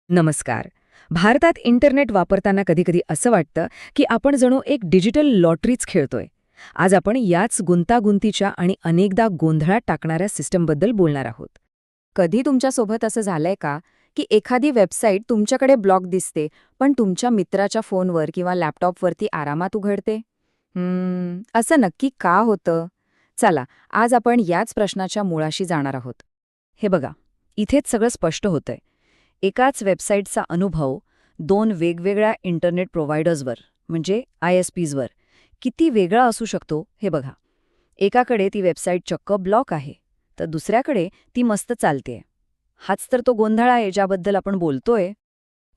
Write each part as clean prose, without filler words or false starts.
नमस्कार. भारतात इंटरनेट वापरताना कधीकधी असं वाटतं की आपण जणू एक डिजिटल लॉटरीच खेळतोय. आज आपण याच गुंतागुंतीच्या आणि अनेकदा गोंधळात टाकणाऱ्या सिस्टमबद्दल बोलणार आहोत. कधी तुमच्यासोबत असं झालंय का की एखादी वेबसाईट तुमच्याकडे ब्लॉक दिसते पण तुमच्या मित्राच्या फोनवर किंवा लॅपटॉपवरती आरामात उघडते? असं नक्की का होतं? चला, आज आपण याच प्रश्नाच्या मुळाशी जाणार आहोत. हे बघा, इथेच सगळं स्पष्ट होतंय. एकाच वेबसाईटचा अनुभव दोन वेगवेगळ्या इंटरनेट प्रोव्हायडर्सवर म्हणजे ISPsवर किती वेगळा असू शकतो हे बघा. एकाकडे ती वेबसाईट चक्क ब्लॉक आहे, तर दुसऱ्याकडे ती मस्त चालतेय. हाच तर तो गोंधळ आहे ज्याबद्दल आपण बोलतोय.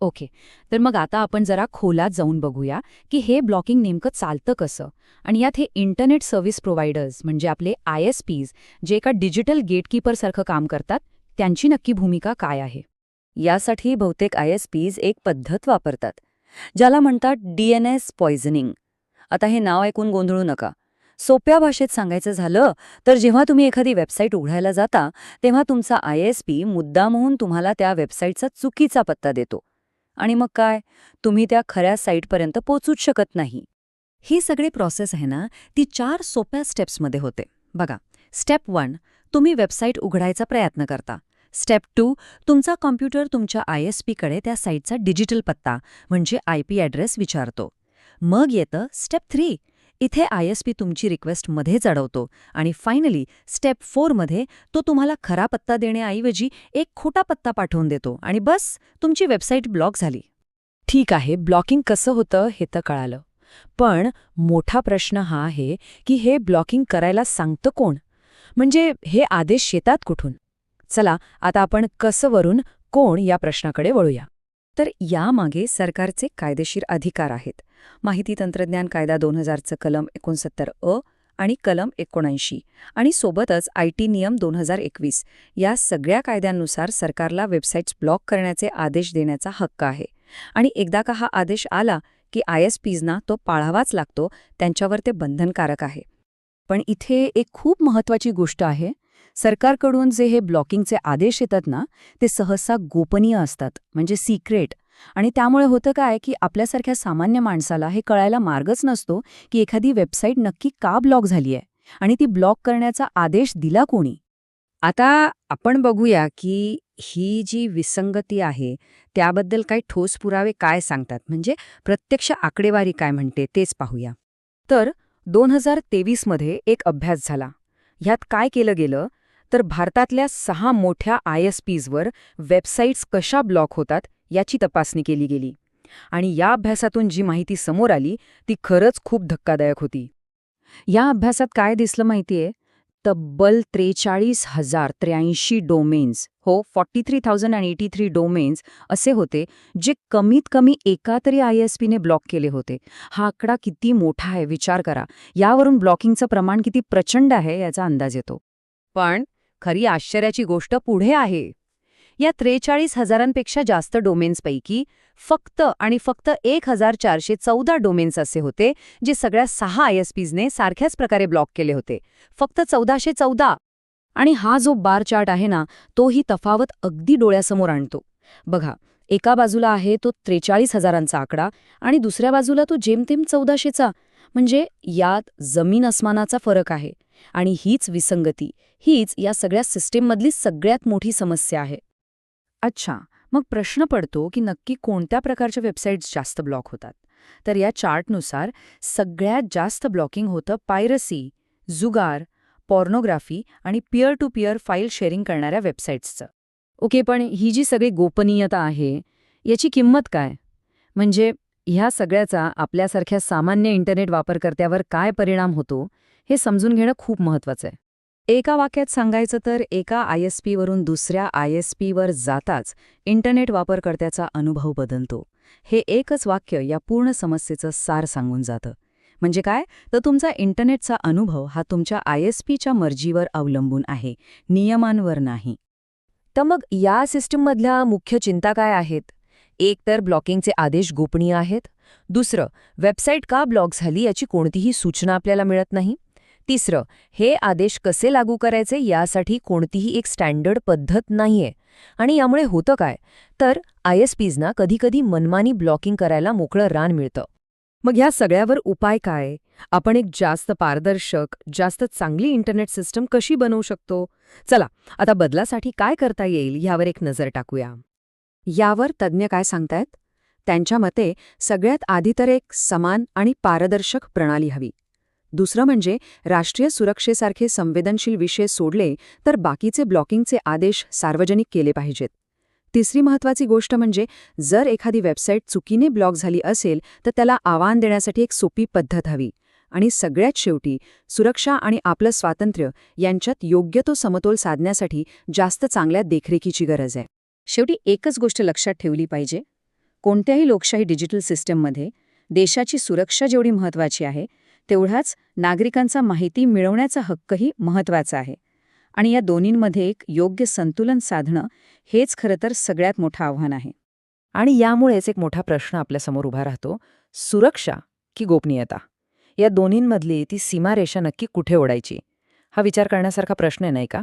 ओके, तर मग आता आपण जरा खोलात जाऊन बघूया की हे ब्लॉकिंग नेमकं चालतं कसं, आणि यात हे इंटरनेट सर्व्हिस प्रोव्हायडर्स म्हणजे आपले ISPs जे एका डिजिटल गेटकीपरसारखं काम करतात, त्यांची नक्की भूमिका काय आहे. यासाठी बहुतेक ISPs एक पद्धत वापरतात, ज्याला म्हणतात DNS पॉयझनिंग. आता हे नाव ऐकून गोंधळू नका. सोप्या भाषेत सांगायचं झालं तर जेव्हा तुम्ही एखादी वेबसाईट उघडायला जाता, तेव्हा तुमचा ISP मुद्दामहून तुम्हाला त्या वेबसाईटचा चुकीचा पत्ता देतो. आणि मग काय, तुम्ही त्या खऱ्या साईटपर्यंत पोहोचूच शकत नाही. ही सगळी प्रोसेस आहे ना, ती 4 सोप्या स्टेप्समध्ये होते. बघा, स्टेप 1, तुम्ही वेबसाईट उघडायचा प्रयत्न करता. स्टेप 2, तुमचा कॉम्प्युटर तुमच्या ISPकडे त्या साईटचा डिजिटल पत्ता म्हणजे IP ॲड्रेस विचारतो. मग येतं स्टेप 3. इथे ISP तुमची रिक्वेस्ट मध्येच अडवतो आणि फायनली स्टेप 4 मध्ये तो तुम्हाला खरा पत्ता देण्याऐवजी एक खोटा पत्ता पाठवून देतो आणि बस, तुमची वेबसाईट ब्लॉक झाली. ठीक आहे, ब्लॉकिंग कसं होतं हे तर कळालं. पण मोठा प्रश्न हा आहे की हे ब्लॉकिंग करायला सांगतं कोण? म्हणजे हे आदेश येतात कुठून? चला, आता आपण कसं वरून कोण या प्रश्नाकडे वळूया. तर यामागे सरकारचे कायदेशीर अधिकार आहेत. माहिती तंत्रज्ञान कायदा 2000चं कलम 69 आणि कलम 79 आणि सोबतच IT नियम 2021 या सगळ्या कायद्यांनुसार सरकारला वेबसाईट्स ब्लॉक करण्याचे आदेश देण्याचा हक्क आहे. आणि एकदा का हा आदेश आला की ISPsना तो पाळावाच लागतो, त्यांच्यावर ते बंधनकारक आहे. पण इथे एक खूप महत्त्वाची गोष्ट आहे. सरकारकडून जे हे ब्लॉकिंगचे आदेश येतात ना, ते सहसा गोपनीय असतात, म्हणजे सिक्रेट. आणि त्यामुळे होतं काय की आपल्यासारख्या सामान्य माणसाला हे कळायला मार्गच नसतो की एखादी वेबसाईट नक्की का ब्लॉक झाली आहे आणि ती ब्लॉक करण्याचा आदेश दिला कोणी. आता आपण बघूया की ही जी विसंगती आहे त्याबद्दल काही ठोस पुरावे काय सांगतात, म्हणजे प्रत्यक्ष आकडेवारी काय म्हणते तेच पाहूया. तर 2023 मध्ये एक अभ्यास झाला. ह्यात काय केलं गेलं तर भारतातल्या 6 मोठ्या ISPsवर वेबसाईट्स कशा ब्लॉक होतात याची तपासणी केली गेली. आणि या अभ्यासातून जी माहिती समोर आली ती खरंच खूप धक्कादायक होती. या अभ्यासात काय दिसलं माहितीये? तब्बल 43,083 डोमेन्स, हो 43,083 डोमेन्स असे होते जे कमीत कमी एका तरी ISPने ब्लॉक केले होते. हा आकडा किती मोठा आहे विचार करा. यावरून ब्लॉकिंगचं प्रमाण किती प्रचंड आहे याचा अंदाज येतो. पण खरी आश्चर्याची गोष्ट पुढे आहे. या 43,000पेक्षा जास्त डोमेन्सपैकी फक्त आणि फक्त 1,414 डोमेन्स असे होते जे सगळ्या 6 ISPsने सारख्याच प्रकारे ब्लॉक केले होते. फक्त 1414. आणि हा जो बार चार्ट आहे ना, तो ही तफावत अगदी डोळ्यासमोर आणतो. बघा, एका बाजूला आहे तो 43,000चा आकडा आणि दुसऱ्या बाजूला तो जेमतेम 1400चा. म्हणजे यात जमीन अस्मानाचा फरक आहे. आणि हीच विसंगती, हीच या सगळ्या सिस्टीममधली सगळ्यात मोठी समस्या आहे. अच्छा, मग प्रश्न पडतो की नक्की कोणत्या प्रकारच्या वेबसाईट्स जास्त ब्लॉक होतात. तर या चार्टनुसार सगळ्यात जास्त ब्लॉकिंग होतं पायरसी, जुगार, पॉर्नोग्राफी आणि peer to peer file sharing करणाऱ्या वेबसाईट्सचं. ओके, पण ही जी सगळी गोपनीयता आहे याची किंमत काय? म्हणजे ह्या सगळ्याचा आपल्यासारख्या सामान्य इंटरनेट वापरकर्त्यावर काय परिणाम होतो हे समजून घेणं खूप महत्त्वाचं आहे. एका वाक्यात सांगायचं तर एका ISPवरून दुसऱ्या ISPवर जाताच इंटरनेट वापरकर्त्याचा अनुभव बदलतो. हे एकच वाक्य या पूर्ण समस्येचं सार सांगून जातं. म्हणजे काय, तर तुमचा इंटरनेटचा अनुभव हा तुमच्या ISPच्या मर्जीवर अवलंबून आहे, नियमांवर नाही. तर मग या सिस्टीममधल्या मुख्य चिंता काय आहेत? एक तर ब्लॉकिंगचे आदेश गोपनीय आहेत. दुसरं, वेबसाईट का ब्लॉक झाली याची कोणतीही सूचना आपल्याला मिळत नाही. तिसरं, हे आदेश कसे लागू करायचे यासाठी कोणतीही एक स्टँडर्ड पद्धत नाहीये. आणि यामुळे होतं काय तर ISPsना कधीकधी मनमानी ब्लॉकिंग करायला मोकळं रान मिळतं. मग ह्या सगळ्यावर उपाय काय? आपण एक जास्त पारदर्शक, जास्त चांगली इंटरनेट सिस्टम कशी बनवू शकतो? चला, आता बदलासाठी काय करता येईल यावर एक नजर टाकूया. यावर तज्ज्ञ काय सांगतायत? त्यांच्या मते सगळ्यात आधी तर एक समान आणि पारदर्शक प्रणाली हवी. दुसरं म्हणजे राष्ट्रीय सुरक्षेसारखे संवेदनशील विषय सोडले तर बाकीचे ब्लॉकिंगचे आदेश सार्वजनिक केले पाहिजेत. तिसरी महत्त्वाची गोष्ट म्हणजे जर एखादी वेबसाईट चुकीने ब्लॉक झाली असेल तर त्याला आव्हान देण्यासाठी एक सोपी पद्धत हवी. आणि सगळ्यात शेवटी सुरक्षा आणि आपलं स्वातंत्र्य यांच्यात योग्य तो समतोल साधण्यासाठी जास्त चांगल्या देखरेखीची गरज आहे. शेवटी एकच गोष्ट लक्षात ठेवली पाहिजे. कोणत्याही लोकशाही डिजिटल सिस्टममध्ये देशाची सुरक्षा जेवढी महत्त्वाची आहे तेवढाच नागरिकांचा माहिती मिळवण्याचा हक्कही महत्त्वाचा आहे. आणि या दोन्हींमध्ये एक योग्य संतुलन साधणं हेच खरं तर सगळ्यात मोठं आव्हान आहे. आणि यामुळेच एक मोठा प्रश्न आपल्यासमोर उभा राहतो, सुरक्षा की गोपनीयता? या दोन्हींमधली ती सीमारेषा नक्की कुठे ओढायची? हा विचार करण्यासारखा प्रश्न आहे, नाही का?